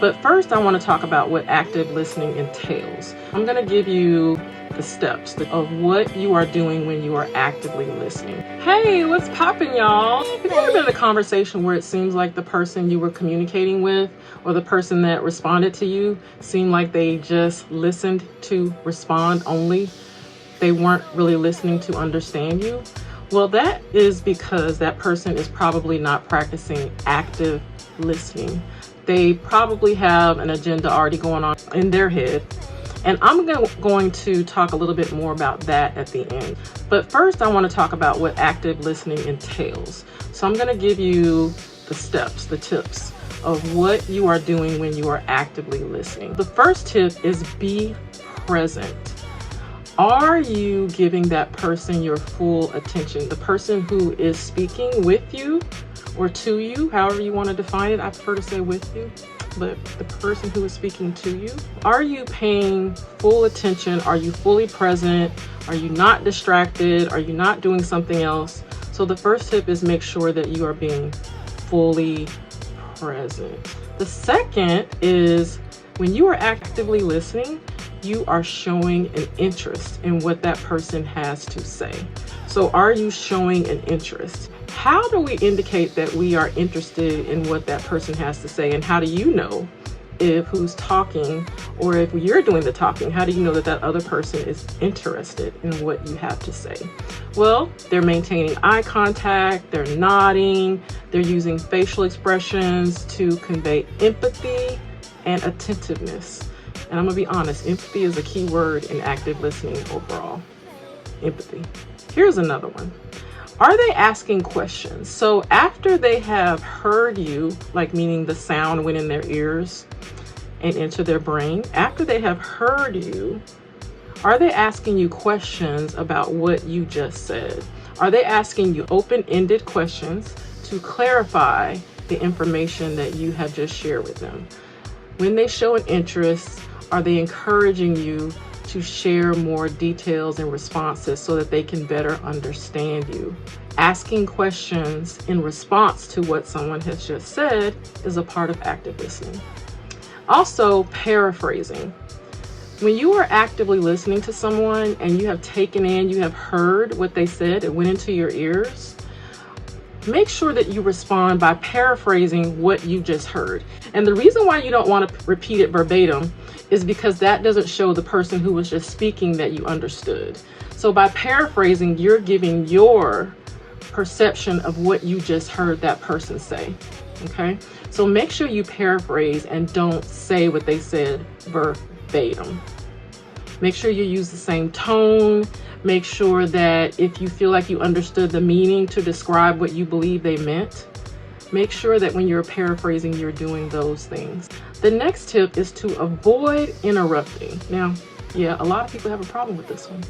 But first, I want to talk about what active listening entails. I'm going to give you the steps of what you are doing when you are actively listening. Hey, what's poppin', y'all? Have you ever been in a conversation where it seems like the person you were communicating with or the person that responded to you seemed like they just listened to respond only? They weren't really listening to understand you? Well, that is because that person is probably not practicing active listening. They probably have an agenda already going on in their head. And I'm going to talk a little bit more about that at the end. But first, I want to talk about what active listening entails. So I'm going to give you the steps, the tips of what you are doing when you are actively listening. The first tip is be present. Are you giving that person your full attention? The person who is speaking with you or to you, however you want to define it. I prefer to say with you, but the person who is speaking to you. Are you paying full attention? Are you fully present? Are you not distracted? Are you not doing something else? So the first tip is make sure that you are being fully present. The second is when you are actively listening, you are showing an interest in what that person has to say. So are you showing an interest? How do we indicate that we are interested in what that person has to say? And how do you know if who's talking or if you're doing the talking? How do you know that that other person is interested in what you have to say? Well, they're maintaining eye contact, they're nodding, they're using facial expressions to convey empathy and attentiveness. And I'm gonna be honest, empathy is a key word in active listening overall. Empathy. Here's another one. Are they asking questions? So after they have heard you, like meaning the sound went in their ears and into their brain, after they have heard you, are they asking you questions about what you just said? Are they asking you open-ended questions to clarify the information that you have just shared with them? When they show an interest, are they encouraging you to share more details and responses so that they can better understand you? Asking questions in response to what someone has just said is a part of active listening. Also, paraphrasing. When you are actively listening to someone and you have taken in, you have heard what they said, it went into your ears, make sure that you respond by paraphrasing what you just heard. And the reason why you don't want to repeat it verbatim is because that doesn't show the person who was just speaking that you understood. So by paraphrasing, you're giving your perception of what you just heard that person say. Okay? So make sure you paraphrase and don't say what they said verbatim. Make sure you use the same tone. Make sure that if you feel like you understood the meaning to describe what you believe they meant, make sure that when you're paraphrasing, you're doing those things. The next tip is to avoid interrupting. Now, yeah, a lot of people have a problem with this one.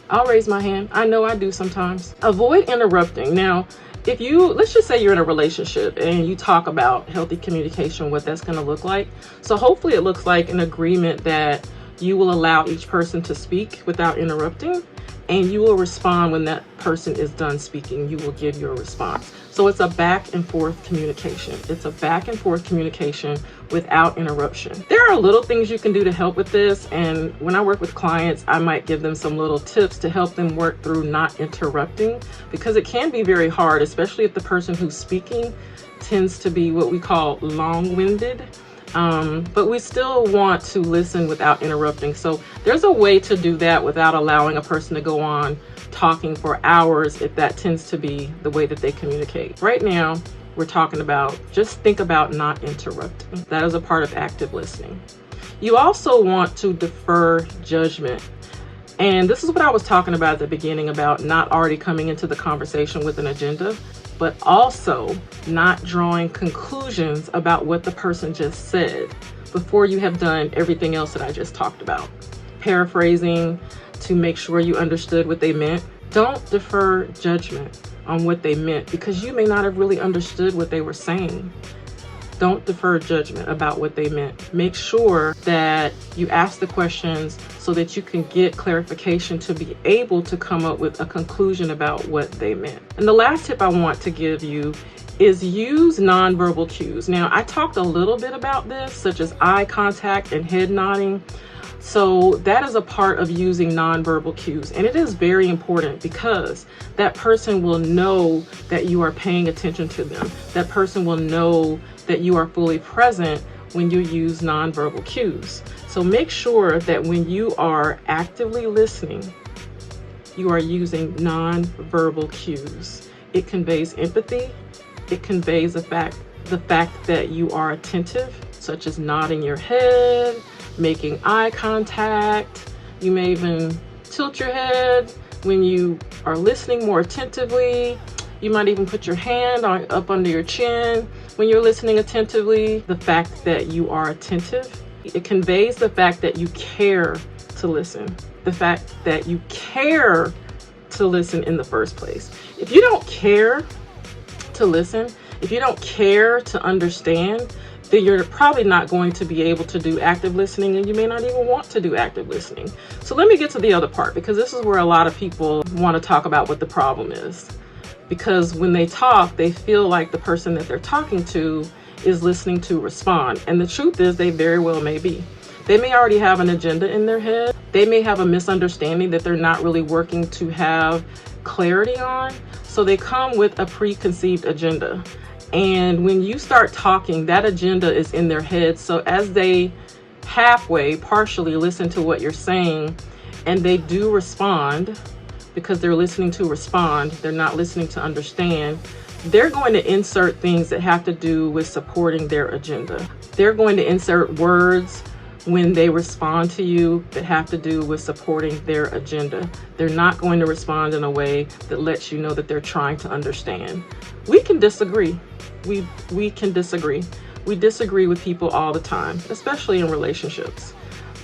I'll raise my hand. I know I do sometimes. Avoid interrupting. Now, let's just say you're in a relationship and you talk about healthy communication, what that's going to look like. So hopefully it looks like an agreement that you will allow each person to speak without interrupting, and you will respond when that person is done speaking. You will give your response. So it's a back and forth communication. It's a back and forth communication without interruption. There are little things you can do to help with this. And when I work with clients, I might give them some little tips to help them work through not interrupting, because it can be very hard, especially if the person who's speaking tends to be what we call long-winded. But we still want to listen without interrupting. So there's a way to do that without allowing a person to go on talking for hours if that tends to be the way that they communicate. Right now, we're talking about just think about not interrupting. That is a part of active listening. You also want to defer judgment. And this is what I was talking about at the beginning about not already coming into the conversation with an agenda, but also not drawing conclusions about what the person just said before you have done everything else that I just talked about. Paraphrasing to make sure you understood what they meant. Don't defer judgment on what they meant because you may not have really understood what they were saying. Don't defer judgment about what they meant. Make sure that you ask the questions so that you can get clarification to be able to come up with a conclusion about what they meant. And the last tip I want to give you is use nonverbal cues. Now, I talked a little bit about this, such as eye contact and head nodding. So that is a part of using nonverbal cues, and it is very important because that person will know that you are paying attention to them. That person will know that you are fully present when you use nonverbal cues. So make sure that when you are actively listening, you are using nonverbal cues. It conveys empathy. It conveys the fact that you are attentive, such as nodding your head, making eye contact. You may even tilt your head when you are listening more attentively. You might even put your hand up under your chin when you're listening attentively. The fact that you are attentive, it conveys the fact that you care to listen. The fact that you care to listen in the first place. If you don't care to listen, if you don't care to understand, then you're probably not going to be able to do active listening, and you may not even want to do active listening. So let me get to the other part, because this is where a lot of people want to talk about what the problem is. Because when they talk, they feel like the person that they're talking to is listening to respond. And the truth is, they very well may be. They may already have an agenda in their head. They may have a misunderstanding that they're not really working to have clarity on. So they come with a preconceived agenda. And when you start talking, that agenda is in their head. So as they partially listen to what you're saying, and they do respond, because they're listening to respond, they're not listening to understand, they're going to insert things that have to do with supporting their agenda. They're going to insert words when they respond to you that have to do with supporting their agenda. They're not going to respond in a way that lets you know that they're trying to understand. We can disagree. We can disagree. We disagree with people all the time, especially in relationships.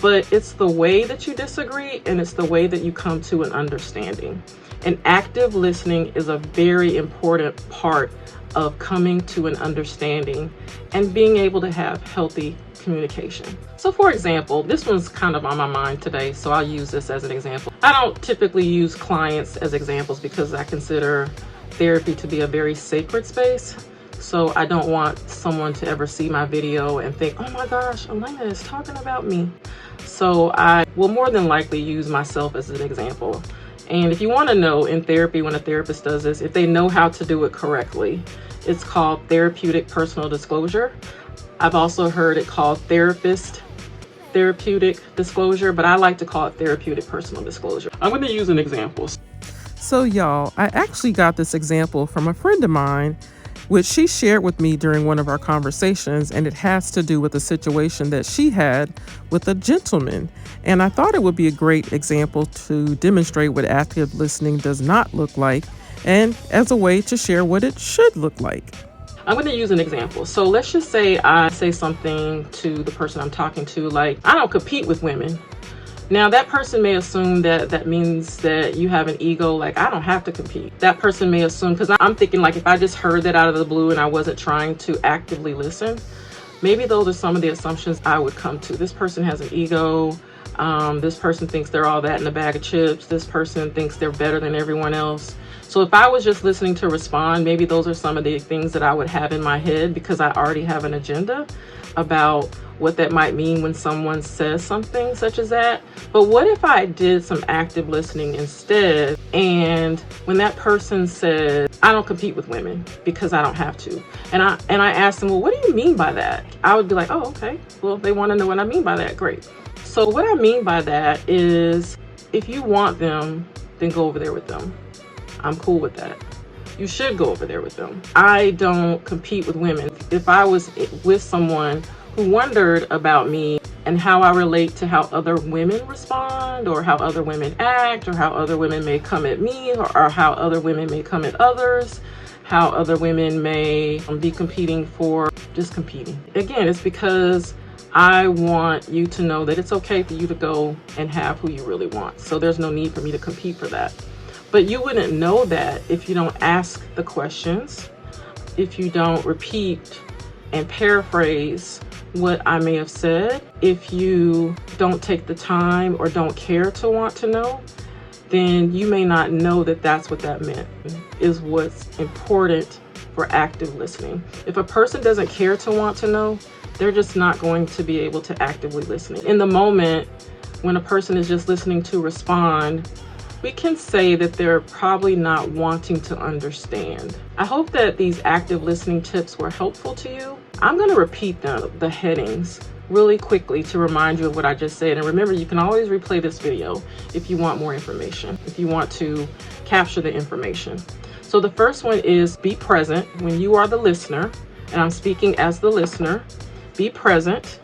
But it's the way that you disagree, and it's the way that you come to an understanding. And active listening is a very important part of coming to an understanding and being able to have healthy communication. So for example, this one's kind of on my mind today, so I'll use this as an example. I don't typically use clients as examples because I consider therapy to be a very sacred space. So I don't want someone to ever see my video and think, oh my gosh, Elena is talking about me. So I will more than likely use myself as an example. And if you want to know in therapy, when a therapist does this, if they know how to do it correctly, it's called therapeutic personal disclosure. I've also heard it called therapeutic disclosure, but I like to call it therapeutic personal disclosure. I'm going to use an example. So y'all, I actually got this example from a friend of mine, which she shared with me during one of our conversations, and it has to do with a situation that she had with a gentleman. And I thought it would be a great example to demonstrate what active listening does not look like, and as a way to share what it should look like. I'm going to use an example. So let's just say I say something to the person I'm talking to, like, I don't compete with women. Now, that person may assume that that means that you have an ego, like, I don't have to compete. That person may assume, because I'm thinking, like, if I just heard that out of the blue and I wasn't trying to actively listen, maybe those are some of the assumptions I would come to. This person has an ego. This person thinks they're all that in a bag of chips. This person thinks they're better than everyone else. So if I was just listening to respond, maybe those are some of the things that I would have in my head, because I already have an agenda about what that might mean when someone says something such as that. But what if I did some active listening instead, and when that person said, I don't compete with women because I don't have to, and I asked them, well, what do you mean by that? I would be like, oh, okay, well, they want to know what I mean by that. Great. So what I mean by that is, if you want them, then go over there with them. I'm cool with that. You should go over there with them. I don't compete with women. If I was with someone who wondered about me and how I relate to how other women respond, or how other women act, or how other women may come at me, or how other women may come at others, how other women may be competing for just competing. Again, it's because I want you to know that it's okay for you to go and have who you really want. So there's no need for me to compete for that. But you wouldn't know that if you don't ask the questions, if you don't repeat and paraphrase what I may have said. If you don't take the time or don't care to want to know, then you may not know that that's what that meant, is what's important for active listening. If a person doesn't care to want to know, they're just not going to be able to actively listen. In the moment, when a person is just listening to respond, we can say that they're probably not wanting to understand. I hope that these active listening tips were helpful to you. I'm going to repeat the headings really quickly to remind you of what I just said. And remember, you can always replay this video if you want more information, if you want to capture the information. So the first one is be present when you are the listener, and I'm speaking as the listener. Be present.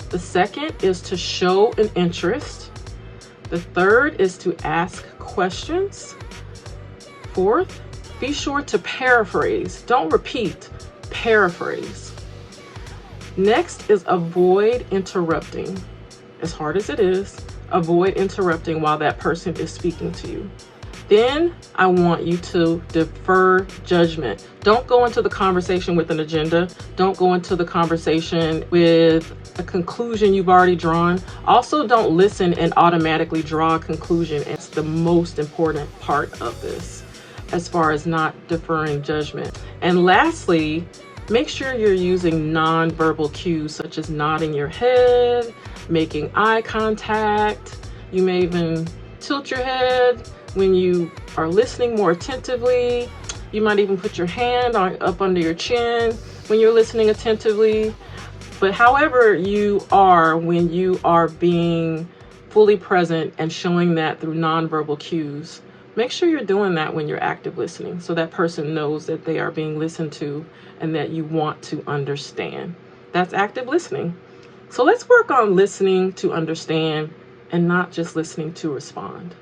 The second is to show an interest. The third is to ask questions. Fourth, be sure to paraphrase. Don't repeat, paraphrase. Next is avoid interrupting. As hard as it is, avoid interrupting while that person is speaking to you. Then I want you to defer judgment. Don't go into the conversation with an agenda. Don't go into the conversation with a conclusion you've already drawn. Also, don't listen and automatically draw a conclusion. It's the most important part of this, as far as not deferring judgment. And lastly, make sure you're using nonverbal cues such as nodding your head, making eye contact. You may even tilt your head when you are listening more attentively. You might even put your hand up under your chin when you're listening attentively. But however you are when you are being fully present and showing that through nonverbal cues, make sure you're doing that when you're active listening, so that person knows that they are being listened to and that you want to understand. That's active listening. So let's work on listening to understand and not just listening to respond.